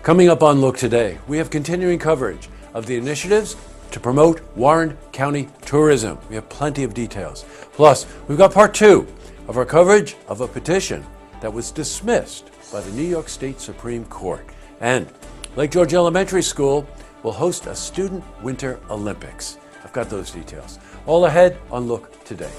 Coming up on Look Today, we have continuing coverage of the initiatives to promote Warren County tourism. We have plenty of details. Plus, we've got part two of our coverage of a petition that was dismissed by the New York State Supreme Court. And Lake George Elementary School will host a Student Winter Olympics. I've got those details. All ahead on Look Today.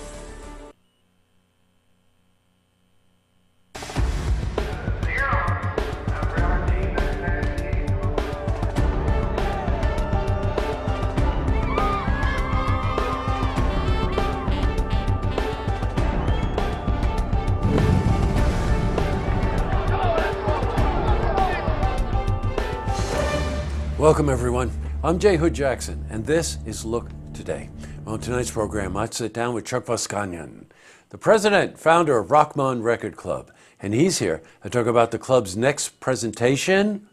Welcome everyone. I'm Jay Hood Jackson, and this is Look Today. On tonight's program, I sit down with Chuck Voskanyan, the president, founder of Rockmont Record Club, and he's here to talk about the club's next presentation,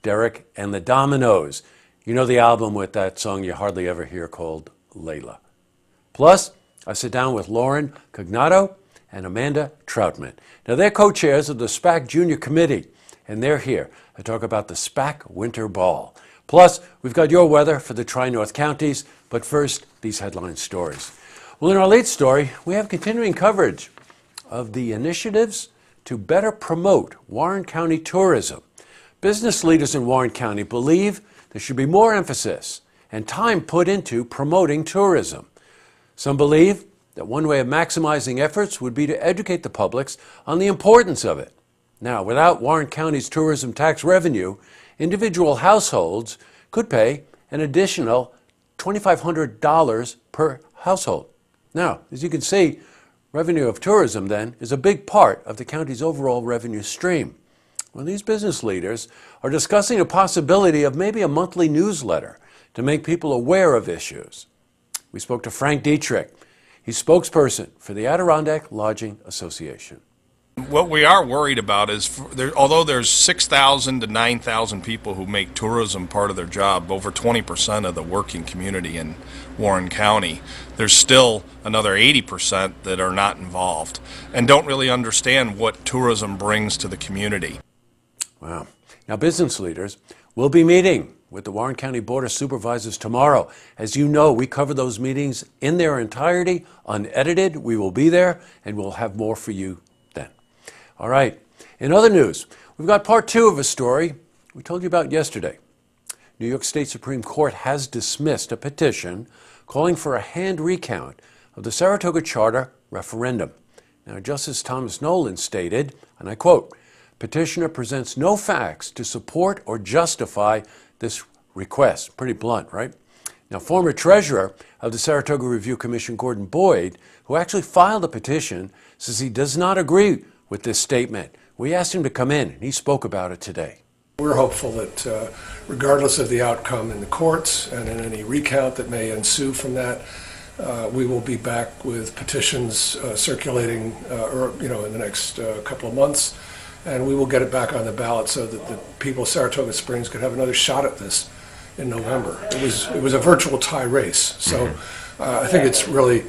Derek and the Dominoes. You know the album with that song you hardly ever hear called Layla. Plus, I sit down with Lauren Cognato and Amanda Troutman. Now, they're co-chairs of the SPAC Junior Committee, and they're here to talk about the SPAC Winter Ball. Plus, we've got your weather for the Tri-North counties, but first, these headline stories. Well, in our lead story, we have continuing coverage of the initiatives to better promote Warren County tourism. Business leaders in Warren County believe there should be more emphasis and time put into promoting tourism. Some believe that one way of maximizing efforts would be to educate the public on the importance of it. Now, without Warren County's tourism tax revenue, individual households could pay an additional $2,500 per household. Now, as you can see, revenue of tourism then is a big part of the county's overall revenue stream. Well, these business leaders are discussing a possibility of maybe a monthly newsletter to make people aware of issues. We spoke to Frank Dietrich. He's spokesperson for the Adirondack Lodging Association. What we are worried about is, although there's 6,000 to 9,000 people who make tourism part of their job, over 20% of the working community in Warren County, there's still another 80% that are not involved and don't really understand what tourism brings to the community. Wow. Now, business leaders will be meeting with the Warren County Board of Supervisors tomorrow. As you know, we cover those meetings in their entirety, unedited. We will be there, and we'll have more for you then. All right. In other news, we've got part two of a story we told you about yesterday. New York State Supreme Court has dismissed a petition calling for a hand recount of the Saratoga Charter referendum. Now, Justice Thomas Nolan stated, and I quote, "Petitioner presents no facts to support or justify this request." Pretty blunt, right? Now, former treasurer of the Saratoga Review Commission, Gordon Boyd, who actually filed a petition, says he does not agree with this statement. We asked him to come in, and he spoke about it today. We're hopeful that regardless of the outcome in the courts and in any recount that may ensue from that, we will be back with petitions circulating in the next couple of months, and we will get it back on the ballot so that the people of Saratoga Springs could have another shot at this in November. It was a virtual tie race, so I think it's really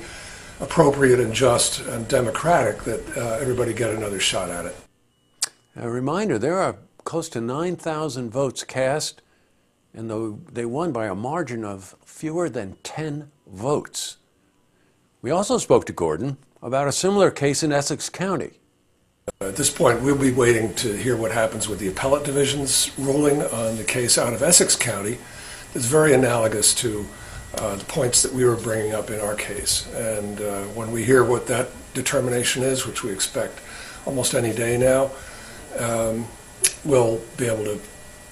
appropriate and just and democratic that everybody get another shot at it. A reminder, there are close to 9,000 votes cast, and they won by a margin of fewer than 10 votes. We also spoke to Gordon about a similar case in Essex County. At this point, we'll be waiting to hear what happens with the appellate division's ruling on the case out of Essex County. It's very analogous to the points that we were bringing up in our case. And when we hear what that determination is, which we expect almost any day now, we'll be able to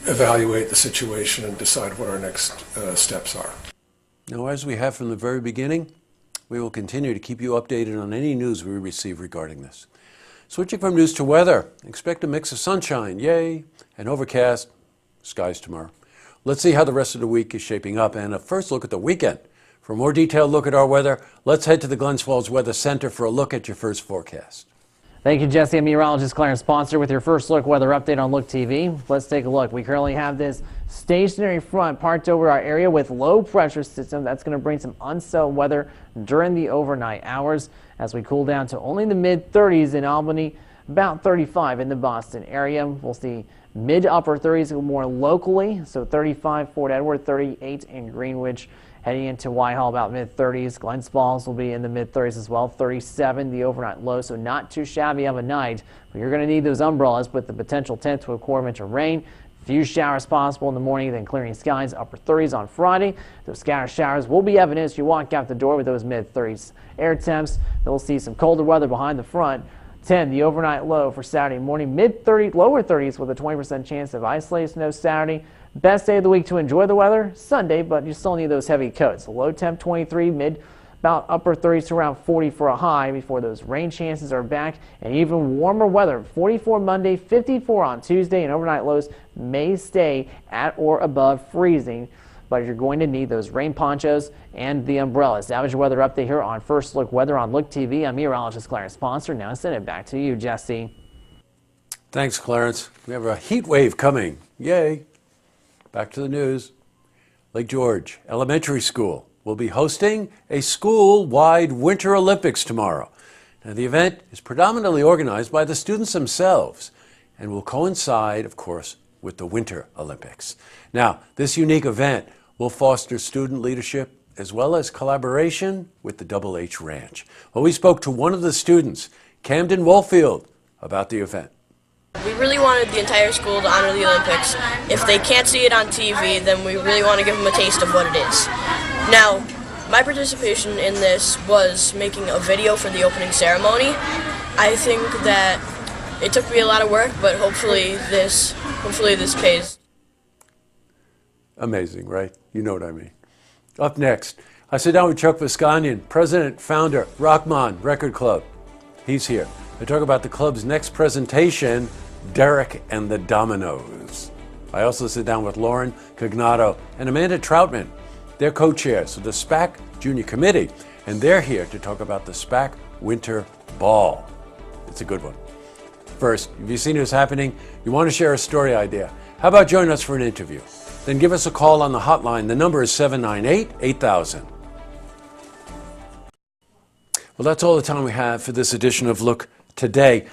evaluate the situation and decide what our next steps are. Now, as we have from the very beginning, we will continue to keep you updated on any news we receive regarding this. Switching from news to weather, expect a mix of sunshine, yay, and overcast skies tomorrow. Let's see how the rest of the week is shaping up, and a first look at the weekend. For a more detailed look at our weather, let's head to the Glens Falls Weather Center for a look at your first forecast. Thank you, Jesse. I'm meteorologist Clarence Sponsor with your first look weather update on Look TV. Let's take a look. We currently have this stationary front parked over our area with low pressure system. That's going to bring some unsettled weather during the overnight hours as we cool down to only the mid 30s in Albany, about 35 in the Boston area. We'll see Mid to upper 30s more locally, so 35 Fort Edward, 38 in Greenwich. Heading into Whitehall, about mid-30s. Glens Falls will be in the mid-30s as well. 37 the overnight low, so not too shabby of a night. But you're going to need those umbrellas with the potential 10 to a quarter inch of rain. Few showers possible in the morning, then clearing skies. Upper 30s on Friday. Those scattered showers will be evident as you walk out the door with those mid-30s air temps. Then we'll see some colder weather behind the front. 10 the overnight low for Saturday morning. Mid-30s, lower 30s with a 20% chance of isolated snow Saturday. Best day of the week to enjoy the weather, Sunday, but you still need those heavy coats. Low temp 23, mid about upper 30s to around 40 for a high before those rain chances are back, and even warmer weather. 44 Monday, 54 on Tuesday, and overnight lows may stay at or above freezing, but you're going to need those rain ponchos and the umbrellas. That was your weather update here on First Look Weather on Look TV. I'm meteorologist Clarence Sponsor. Now I send it back to you, Jesse. Thanks, Clarence. We have a heat wave coming. Yay. Back to the news. Lake George Elementary School will be hosting a school-wide Winter Olympics tomorrow. Now, the event is predominantly organized by the students themselves and will coincide, of course, with the Winter Olympics. Now, this unique event will foster student leadership as well as collaboration with the Double H Ranch. Well, we spoke to one of the students, Camden Wolfield, about the event. We really wanted the entire school to honor the Olympics. If they can't see it on TV, then we really want to give them a taste of what it is. Now, my participation in this was making a video for the opening ceremony. I think that it took me a lot of work, but hopefully this pays. Amazing, right? You know what I mean. Up next, I sit down with Chuck Viscanian, president, founder, Rockman Record Club. He's here to talk about the club's next presentation, Derek and the Dominoes. I also sit down with Lauren Cognato and Amanda Troutman. They're co-chairs of the SPAC Junior Committee, and they're here to talk about the SPAC Winter Ball. It's a good one. First, if you've seen what's happening, you want to share a story idea, how about join us for an interview? Then give us a call on the hotline. The number is 798-8000. Well, that's all the time we have for this edition of Look Today.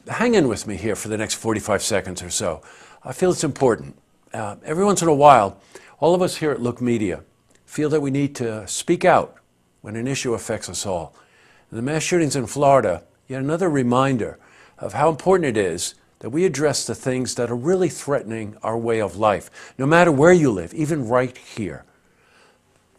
Hang in with me here for the next 45 seconds or so. I feel it's important. Every once in a while, all of us here at Look Media feel that we need to speak out when an issue affects us all. And the mass shootings in Florida, yet another reminder of how important it is that we address the things that are really threatening our way of life, no matter where you live, even right here.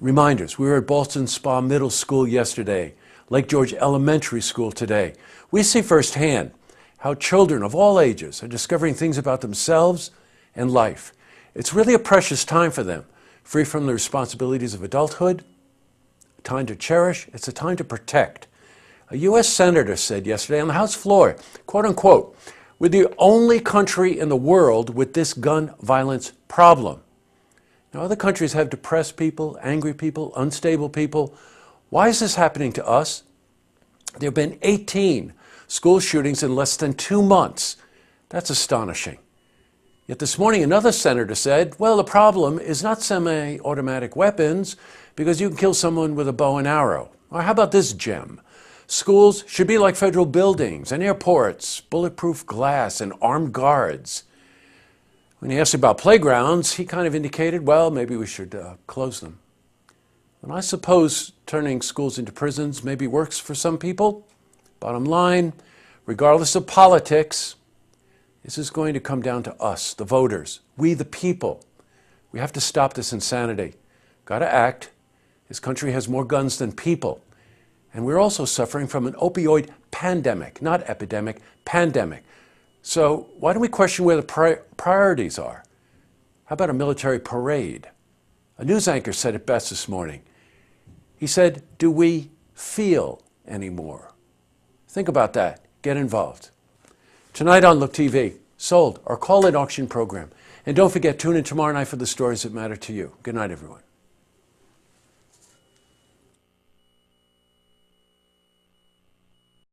Reminders, we were at Ballston Spa Middle School yesterday, Lake George Elementary School today. We see firsthand how children of all ages are discovering things about themselves and life. It's really a precious time for them, free from the responsibilities of adulthood, a time to cherish, it's a time to protect. A U.S. Senator said yesterday on the House floor, quote unquote, "We're the only country in the world with this gun violence problem." Now, other countries have depressed people, angry people, unstable people. Why is this happening to us? There have been 18 school shootings in less than 2 months. That's astonishing. Yet this morning, another senator said, well, the problem is not semi-automatic weapons because you can kill someone with a bow and arrow. Or how about this gem? Schools should be like federal buildings and airports, bulletproof glass and armed guards. When he asked about playgrounds, he kind of indicated, well, maybe we should close them. And I suppose turning schools into prisons maybe works for some people. Bottom line, regardless of politics, this is going to come down to us, the voters, we the people. We have to stop this insanity. Got to act. This country has more guns than people. And we're also suffering from an opioid pandemic, not epidemic, pandemic. So why don't we question where the priorities are? How about a military parade? A news anchor said it best this morning. He said, do we feel anymore? Think about that. Get involved. Tonight on Look TV, sold our call-in auction program. And don't forget, tune in tomorrow night for the stories that matter to you. Good night, everyone.